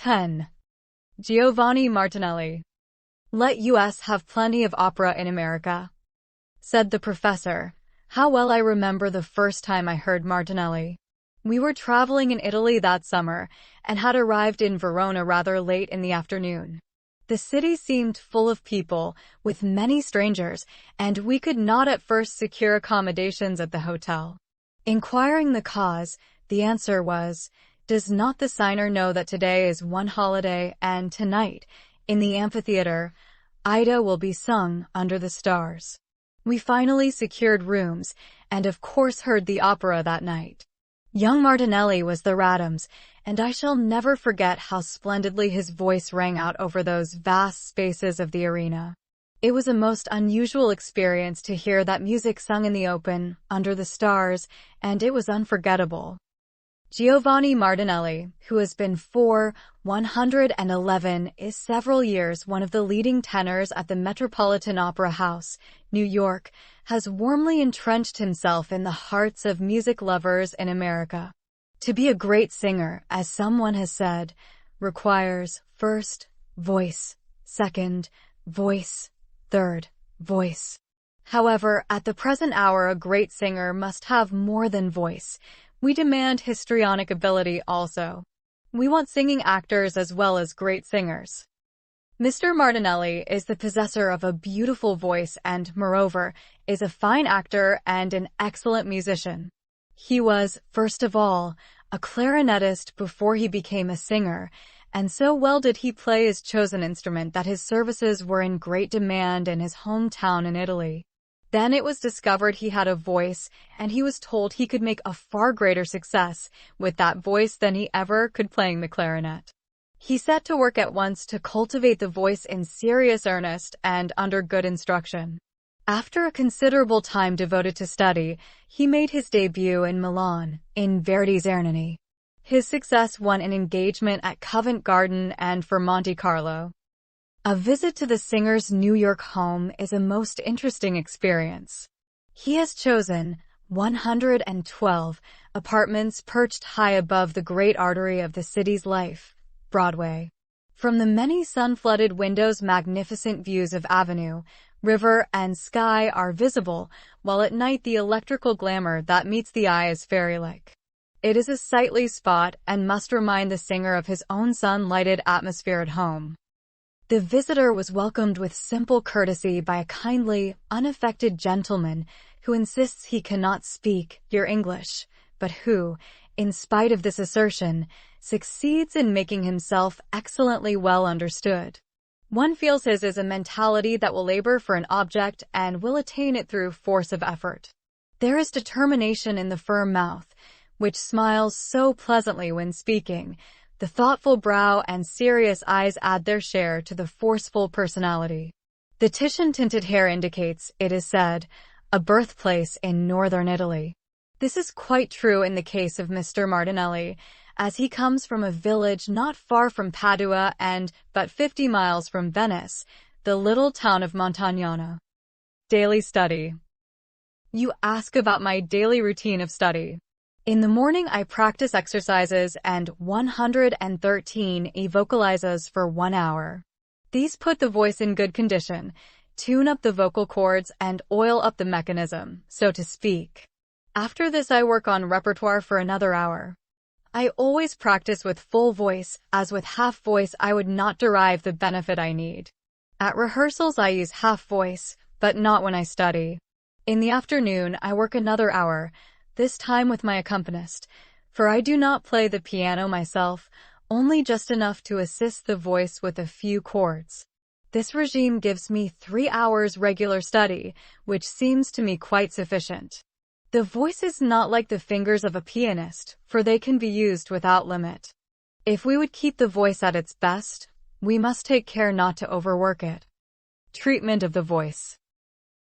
10. Giovanni Martinelli. Let us have plenty of opera in America, said the professor. How well I remember the first time I heard Martinelli. We were traveling in Italy that summer and had arrived in Verona rather late in the afternoon. The city seemed full of people, with many strangers, and we could not at first secure accommodations at the hotel. Inquiring the cause, the answer was, "Does not the signer know that today is one holiday and tonight, in the amphitheater, Ida will be sung under the stars?" We finally secured rooms, and of course heard the opera that night. Young Martinelli was the Radams, and I shall never forget how splendidly his voice rang out over those vast spaces of the arena. It was a most unusual experience to hear that music sung in the open, under the stars, and it was unforgettable. Giovanni Martinelli, who has been for 111 is several years one of the leading tenors at the Metropolitan Opera House, New York, has warmly entrenched himself in the hearts of music lovers in America. To be a great singer, as someone has said, requires first, voice, second, voice, third, voice. However, at the present hour a great singer must have more than voice. We demand histrionic ability also. We want singing actors as well as great singers. Mr. Martinelli is the possessor of a beautiful voice and, moreover, is a fine actor and an excellent musician. He was, first of all, a clarinetist before he became a singer, and so well did he play his chosen instrument that his services were in great demand in his hometown in Italy. Then it was discovered he had a voice, and he was told he could make a far greater success with that voice than he ever could playing the clarinet. He set to work at once to cultivate the voice in serious earnest and under good instruction. After a considerable time devoted to study, he made his debut in Milan, in Verdi's Ernani. His success won an engagement at Covent Garden and for Monte Carlo. A visit to the singer's New York home is a most interesting experience. He has chosen 112 apartments perched high above the great artery of the city's life, Broadway. From the many sun-flooded windows magnificent views of avenue, river, and sky are visible, while at night the electrical glamour that meets the eye is fairy-like. It is a sightly spot and must remind the singer of his own sun-lighted atmosphere at home. The visitor was welcomed with simple courtesy by a kindly, unaffected gentleman who insists he cannot speak your English, but who, in spite of this assertion, succeeds in making himself excellently well understood. One feels his is a mentality that will labor for an object and will attain it through force of effort. There is determination in the firm mouth, which smiles so pleasantly when speaking. The thoughtful brow and serious eyes add their share to the forceful personality. The Titian-tinted hair indicates, it is said, a birthplace in northern Italy. This is quite true in the case of Mr. Martinelli, as he comes from a village not far from Padua and but 50 miles from Venice, the little town of Montagnano. Daily study. You ask about my daily routine of study. In the morning I practice exercises and 113 evocalizes for 1 hour. These put the voice in good condition, tune up the vocal cords, and oil up the mechanism, so to speak. After this I work on repertoire for another hour. I always practice with full voice, as with half voice I would not derive the benefit I need. At rehearsals I use half voice, but not when I study. In the afternoon I work another hour, this time with my accompanist, for I do not play the piano myself, only just enough to assist the voice with a few chords. This regime gives me 3 hours regular study, which seems to me quite sufficient. The voice is not like the fingers of a pianist, for they can be used without limit. If we would keep the voice at its best, we must take care not to overwork it. Treatment of the voice.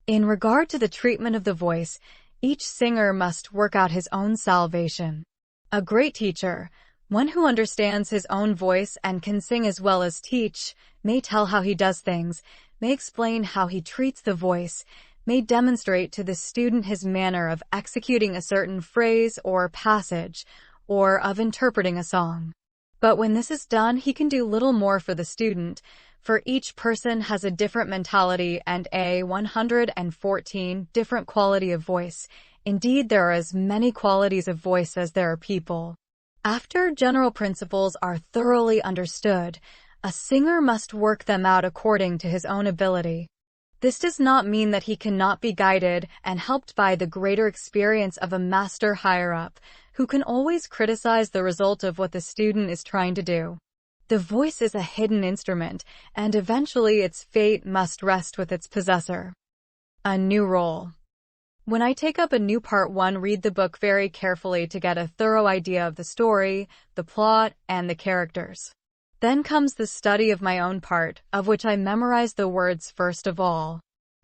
In regard to the treatment of the voice, each singer must work out his own salvation. A great teacher, one who understands his own voice and can sing as well as teach, may tell how he does things, may explain how he treats the voice, may demonstrate to the student his manner of executing a certain phrase or passage, or of interpreting a song. But when this is done, he can do little more for the student, for each person has a different mentality and a 114 different quality of voice. Indeed, there are as many qualities of voice as there are people. After general principles are thoroughly understood, a singer must work them out according to his own ability. This does not mean that he cannot be guided and helped by the greater experience of a master higher up, who can always criticize the result of what the student is trying to do. The voice is a hidden instrument, and eventually its fate must rest with its possessor. A new role. When I take up a new part, one, read the book very carefully to get a thorough idea of the story, the plot, and the characters. Then comes the study of my own part, of which I memorize the words first of all.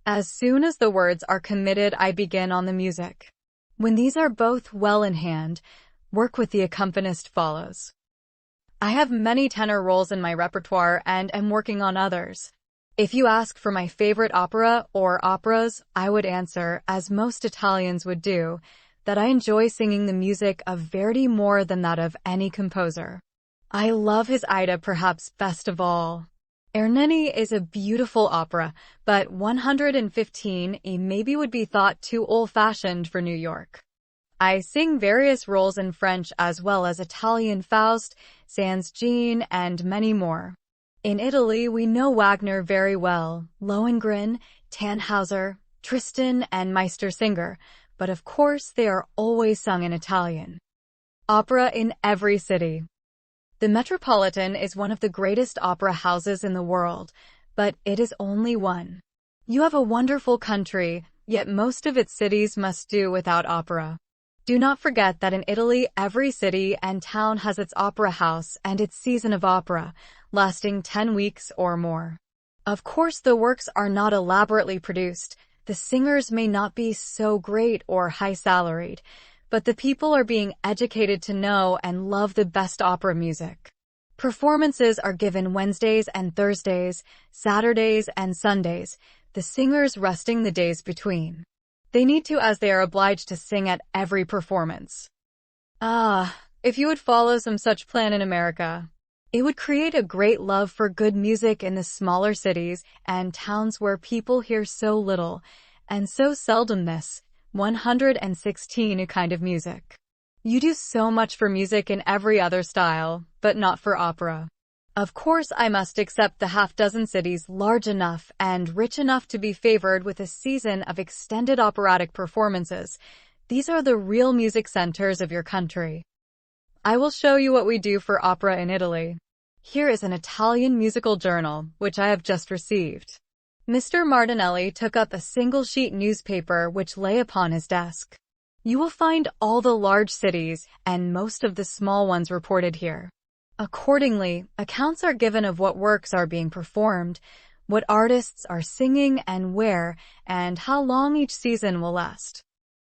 As soon as the words are committed, I begin on the music. When these are both well in hand, work with the accompanist follows. I have many tenor roles in my repertoire and am working on others. If you ask for my favorite opera or operas, I would answer, as most Italians would do, that I enjoy singing the music of Verdi more than that of any composer. I love his Aida perhaps best of all. Erneni is a beautiful opera, but 115 maybe would be thought too old-fashioned for New York. I sing various roles in French as well as Italian Faust, Sans Jean, and many more. In Italy, we know Wagner very well, Lohengrin, Tannhauser, Tristan, and Meistersinger, but of course they are always sung in Italian. Opera in every city. The Metropolitan is one of the greatest opera houses in the world, but it is only one. You have a wonderful country, yet most of its cities must do without opera. Do not forget that in Italy, every city and town has its opera house and its season of opera, lasting 10 weeks or more. Of course, the works are not elaborately produced, the singers may not be so great or high-salaried, but the people are being educated to know and love the best opera music. Performances are given Wednesdays and Thursdays, Saturdays and Sundays, the singers resting the days between. They need to, as they are obliged to sing at every performance. If you would follow some such plan in America, it would create a great love for good music in the smaller cities and towns where people hear so little, and so seldom this 116 kind of music. You do so much for music in every other style, but not for opera. Of course, I must accept the half-dozen cities large enough and rich enough to be favored with a season of extended operatic performances. These are the real music centers of your country. I will show you what we do for opera in Italy. Here is an Italian musical journal, which I have just received. Mr. Martinelli took up a single-sheet newspaper which lay upon his desk. You will find all the large cities and most of the small ones reported here. Accordingly, accounts are given of what works are being performed, what artists are singing and where, and how long each season will last.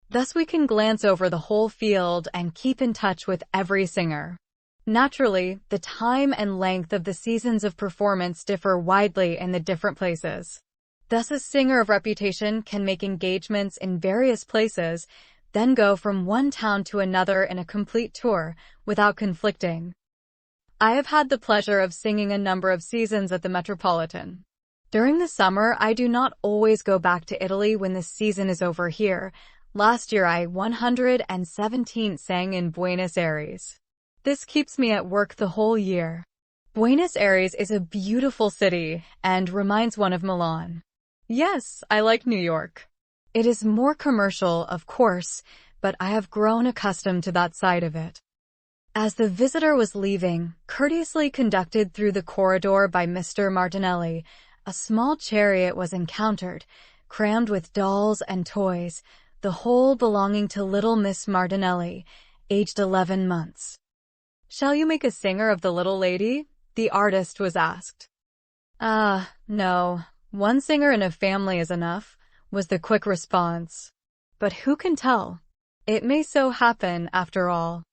Thus we can glance over the whole field and keep in touch with every singer. Naturally, the time and length of the seasons of performance differ widely in the different places. Thus a singer of reputation can make engagements in various places, then go from one town to another in a complete tour, without conflicting. I have had the pleasure of singing a number of seasons at the Metropolitan. During the summer, I do not always go back to Italy when the season is over here. Last year I 117 sang in Buenos Aires. This keeps me at work the whole year. Buenos Aires is a beautiful city and reminds one of Milan. Yes, I like New York. It is more commercial, of course, but I have grown accustomed to that side of it. As the visitor was leaving, courteously conducted through the corridor by Mr. Martinelli, a small chariot was encountered, crammed with dolls and toys, the whole belonging to little Miss Martinelli, aged 11 months. "Shall you make a singer of the little lady?" the artist was asked. No. One singer in a family is enough," was the quick response. But who can tell? It may so happen, after all.